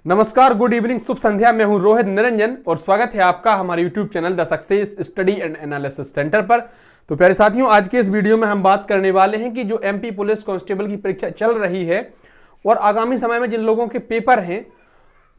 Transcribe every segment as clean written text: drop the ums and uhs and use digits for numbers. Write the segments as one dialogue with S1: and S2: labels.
S1: नमस्कार, good evening, शुभ संध्या। मैं हूं रोहित निरंजन और स्वागत है आपका हमारे YouTube channel the success study and analysis centre पर। तो प्यारे साथियों, आज के इस वीडियो में हम बात करने वाले हैं कि जो एमपी पुलिस कांस्टेबल की परीक्षा चल रही है और आगामी समय में जिन लोगों के पेपर हैं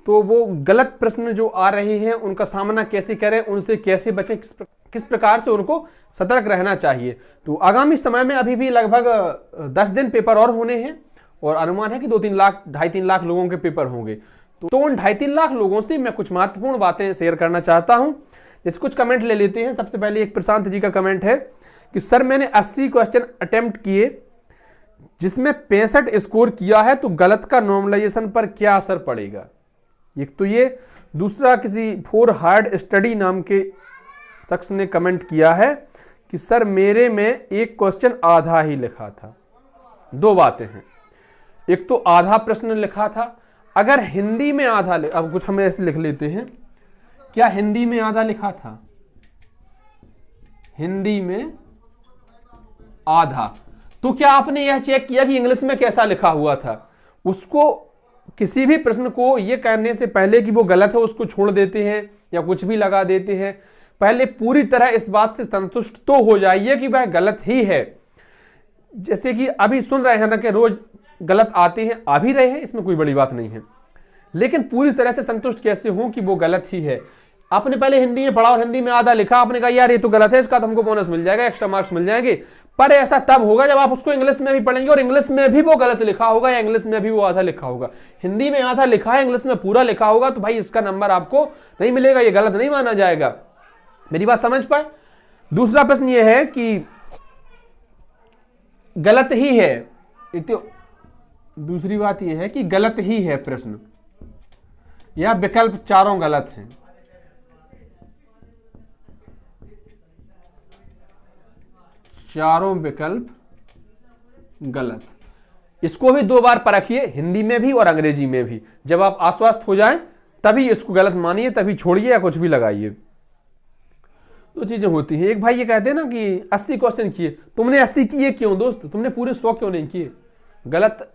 S1: तो वो गलत प्रश्न जो आ रहे हैं उनका सामना कैसे करें, उनसे कैसे बचें, किस प्रकार से उनको सतर्क रहना चाहिए। तो आगामी समय में अभी भी लगभग 10 दिन पेपर और होने हैं और अनुमान है कि 2-3 लाख 2.5-3 लाख लोगों के पेपर होंगे। तो उन 2.5-3 लाख लोगों से मैं कुछ महत्वपूर्ण बातें शेयर करना चाहता हूं। जैसे कुछ कमेंट ले लेते हैं। सबसे पहले एक प्रशांत जी का कमेंट है कि सर मैंने 80 क्वेश्चन अटेम्प्ट किए जिसमें 65 स्कोर किया है, तो गलत का नॉर्मलाइजेशन पर क्या असर पड़ेगा। एक तो ये, दूसरा किसी फॉर हार्ड स्टडी नाम के शख्स ने कमेंट किया है कि सर मेरे में एक क्वेश्चन आधा ही लिखा था। दो बातें हैं, एक तो आधा प्रश्न लिखा था, अगर हिंदी में आधा अब कुछ हम ऐसे लिख लेते हैं, क्या हिंदी में आधा लिखा था? हिंदी में आधा, तो क्या आपने यह चेक किया कि इंग्लिश में कैसा लिखा हुआ था? उसको किसी भी प्रश्न को यह कहने से पहले कि वो गलत है उसको छोड़ देते हैं या कुछ भी लगा देते हैं। पहले पूरी तरह इस बात से संतुष्ट तो हो जाइए कि वह गलत ही है। जैसे कि अभी सुन रहे हैं ना कि रोज गलत आते हैं, आ भी रहे हैं, इसमें कोई बड़ी बात नहीं है, लेकिन पूरी तरह से संतुष्ट कैसे हो कि वो गलत ही है। आपने पहले हिंदी में पढ़ा और हिंदी में आधा लिखा, आपने कहा यार ये तो गलत है, इसका तो हमको बोनस मिल जाएगा, एक्स्ट्रा मार्क्स मिल जाएंगे। पर ऐसा तब होगा जब आप उसको इंग्लिश में भी पढ़ेंगे और इंग्लिश में भी वो गलत लिखा होगा या इंग्लिश में भी वो आधा लिखा होगा। हिंदी में आधा लिखा है, इंग्लिश में पूरा लिखा होगा, तो भाई इसका नंबर आपको नहीं मिलेगा, ये गलत नहीं माना जाएगा। मेरी बात समझ पाए। दूसरा प्रश्न ये है कि गलत ही है, तो दूसरी बात यह है कि गलत ही है प्रश्न या विकल्प चारों गलत हैं। चारों विकल्प गलत। इसको भी 2 बार परखिए, हिंदी में भी और अंग्रेजी में भी। जब आप आश्वस्त हो जाएं तभी इसको गलत मानिए, तभी छोड़िए या कुछ भी लगाइए। तो चीजें होती हैं। एक भाई ये कहते हैं ना कि 80 क्वेश्चन किए, तुमने 80 किए क्यों दोस्त? तुमने पूरे 100 क्यों नहीं किए? गलत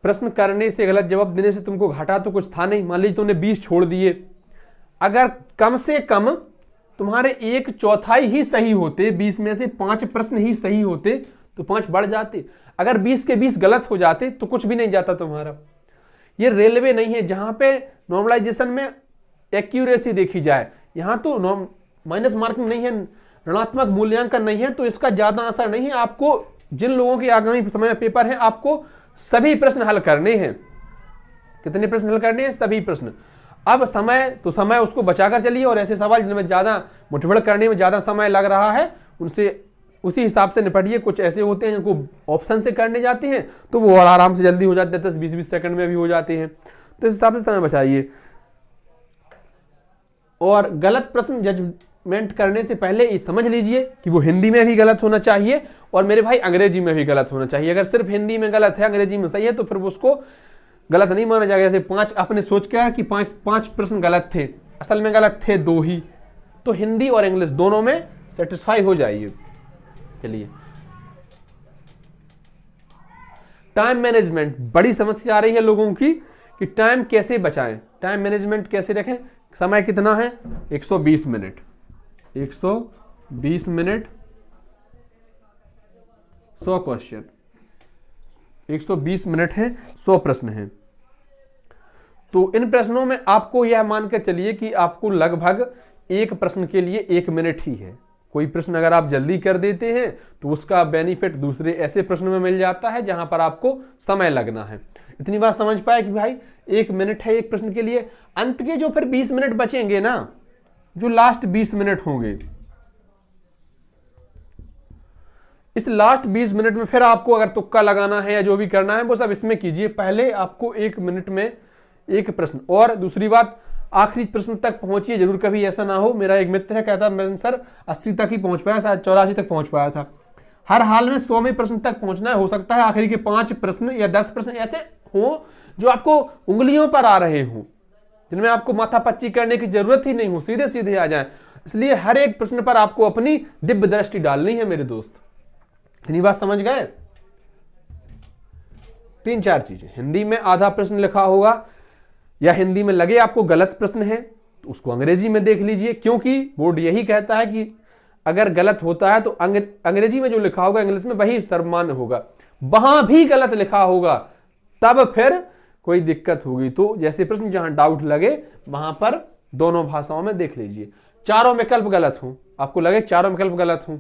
S1: प्रश्न करने से, गलत जवाब देने से तुमको घाटा तो कुछ था नहीं। मान लीजिए तुमने 20 छोड़ दिए, अगर कम से कम तुम्हारे 1/4 ही सही होते, 20 में से 5 प्रश्न ही सही होते तो 5 बढ़ जाते। अगर 20 के 20 गलत हो जाते तो कुछ भी नहीं जाता तुम्हारा। ये रेलवे नहीं है जहां पे नॉर्मलाइजेशन में एक्यूरेसी देखी जाए, यहां तो माइनस मार्किंग नहीं है, ऋणात्मक मूल्यांकन नहीं है, तो इसका ज्यादा असर नहीं है। आपको जिन लोगों के आगामी समय में पेपर है, आपको सभी प्रश्न हल करने हैं। कितने प्रश्न हल करने हैं? सभी प्रश्न। अब समय उसको बचाकर चलिए और ऐसे सवाल जिनमें ज्यादा मुठभेड़ करने में ज्यादा समय लग रहा है उनसे उसी हिसाब से निपटिए। कुछ ऐसे होते हैं जिनको ऑप्शन से करने जाते हैं तो वो और आराम से जल्दी हो जाते हैं, 10-20 सेकंड में भी हो जाते हैं। तो इस हिसाब से समय बचाइए। और गलत प्रश्न जजमेंट करने से पहले ये समझ लीजिए कि वो हिंदी में भी गलत होना चाहिए और मेरे भाई अंग्रेजी में भी गलत होना चाहिए। अगर सिर्फ हिंदी में गलत है, अंग्रेजी में सही है, तो फिर उसको गलत नहीं माना जाएगा। जैसे 5 आपने सोच के कि 5 प्रश्न गलत थे, असल में गलत थे 2 ही, तो हिंदी और इंग्लिश दोनों में सेटिस्फाई हो जाइए। चलिए, टाइम मैनेजमेंट बड़ी समस्या आ रही है लोगों की कि टाइम कैसे बचाएं, टाइम मैनेजमेंट कैसे रखें। समय कितना है? 120 मिनट। 120 मिनट 100 क्वेश्चन, 120 मिनट है, 100 प्रश्न हैं। तो इन प्रश्नों में आपको यह मानकर चलिए कि आपको लगभग एक प्रश्न के लिए 1 मिनट ही है। कोई प्रश्न अगर आप जल्दी कर देते हैं तो उसका बेनिफिट दूसरे ऐसे प्रश्न में मिल जाता है जहां पर आपको समय लगना है। इतनी बात समझ पाए कि भाई 1 मिनट है एक प्रश्न के लिए। अंत के जो फिर 20 मिनट बचेंगे ना, जो लास्ट 20 मिनट होंगे, इस लास्ट 20 मिनट में फिर आपको अगर तुक्का लगाना है या जो भी करना है वो सब इसमें कीजिए। पहले आपको 1 मिनट में एक प्रश्न। और दूसरी बात, आखिरी प्रश्न तक पहुंचिए जरूर। कभी ऐसा ना हो, मेरा एक मित्र है कहता मैं सर 80 तक ही पहुंच पाया, शायद 84 तक पहुंच पाया था। हर हाल में 100वें प्रश्न तक पहुंचना है। हो सकता है आखिरी के 5 प्रश्न या 10 प्रश्न ऐसे हो जो आपको उंगलियों पर आ रहे हो, जिनमें आपको माथा पच्ची करने की जरूरत ही नहीं हो, सीधे सीधे आ जाए। इसलिए हर एक प्रश्न पर आपको अपनी दिव्य दृष्टि डालनी है मेरे दोस्त। इतनी बात समझ गए? तीन चार चीजें, हिंदी में आधा प्रश्न लिखा होगा या हिंदी में लगे आपको गलत प्रश्न है तो उसको अंग्रेजी में देख लीजिए, क्योंकि बोर्ड यही कहता है कि अगर गलत होता है तो अंग्रेजी में जो लिखा होगा इंग्लिश में वही सर्वमान्य होगा। वहां भी गलत लिखा होगा तब फिर कोई दिक्कत होगी। तो जैसे प्रश्न जहां डाउट लगे वहां पर दोनों भाषाओं में देख लीजिए। चारों विकल्प गलत हों, आपको लगे चारों विकल्प गलत हों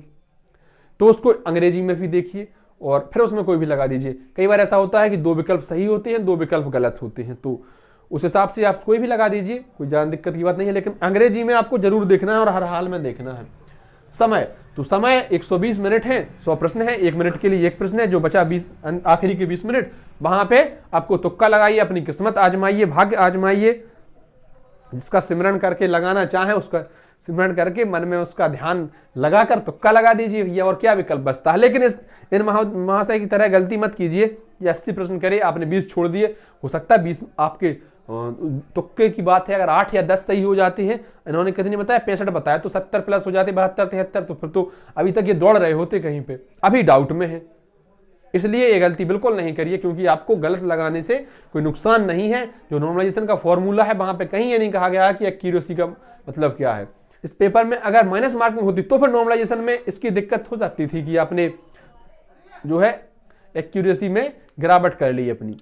S1: तो उसको अंग्रेजी में भी देखिए और फिर उसमें कोई भी लगा दीजिए। कई बार ऐसा होता है कि दो विकल्प सही होते हैं, दो विकल्प गलत होते हैं, तो उस हिसाब से आप कोई भी लगा दीजिए, कोई ज्यादा दिक्कत की बात नहीं है। लेकिन अंग्रेजी में आपको जरूर देखना है और हर हाल में देखना है। समय, तो समय 120 मिनट है, 100 प्रश्न है, 1 मिनट के लिए एक प्रश्न है, जो बचा 20 आखिरी के 20 मिनट, वहां पे आपको तुक्का लगाइए, अपनी किस्मत आजमाइए, भाग्य आजमाइए। जिसका सिमरन करके लगाना चाहे उसका सिमरन करके मन में उसका ध्यान लगाकर तुक्का लगा दीजिए भैया, और क्या विकल्प बचता है। लेकिन इन महाशय की तरह गलती मत कीजिए कि 80 प्रश्न करे आपने 20 छोड़ दिए। हो सकता है 20 आपके तुक्के की बात है, अगर 8 या 10 सही हो जाती है, इन्होंने कितनी बताया 65 बताया, तो 70 प्लस हो जाते, 72 73, तो फिर तो अभी तक ये दौड़ रहे होते कहीं पे, अभी डाउट में है। इसलिए ये गलती बिल्कुल नहीं करिए, क्योंकि आपको गलत लगाने से कोई नुकसान नहीं है। जो नॉर्मलाइजेशन का फॉर्मूला है वहां पे कहीं ये नहीं कहा गया कि एक्यूरेसी का मतलब क्या है। इस पेपर में अगर माइनस मार्किंग होती तो फिर नॉर्मलाइजेशन में इसकी दिक्कत हो सकती थी कि आपने जो है एक्यूरेसी में गिरावट कर ली अपनी।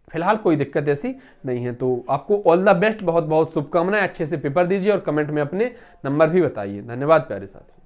S1: फिलहाल कोई दिक्कत ऐसी नहीं है। तो आपको ऑल द बेस्ट, बहुत बहुत शुभकामनाएं। अच्छे से पेपर दीजिए और कमेंट में अपने नंबर भी बताइए। धन्यवाद प्यारे साथी।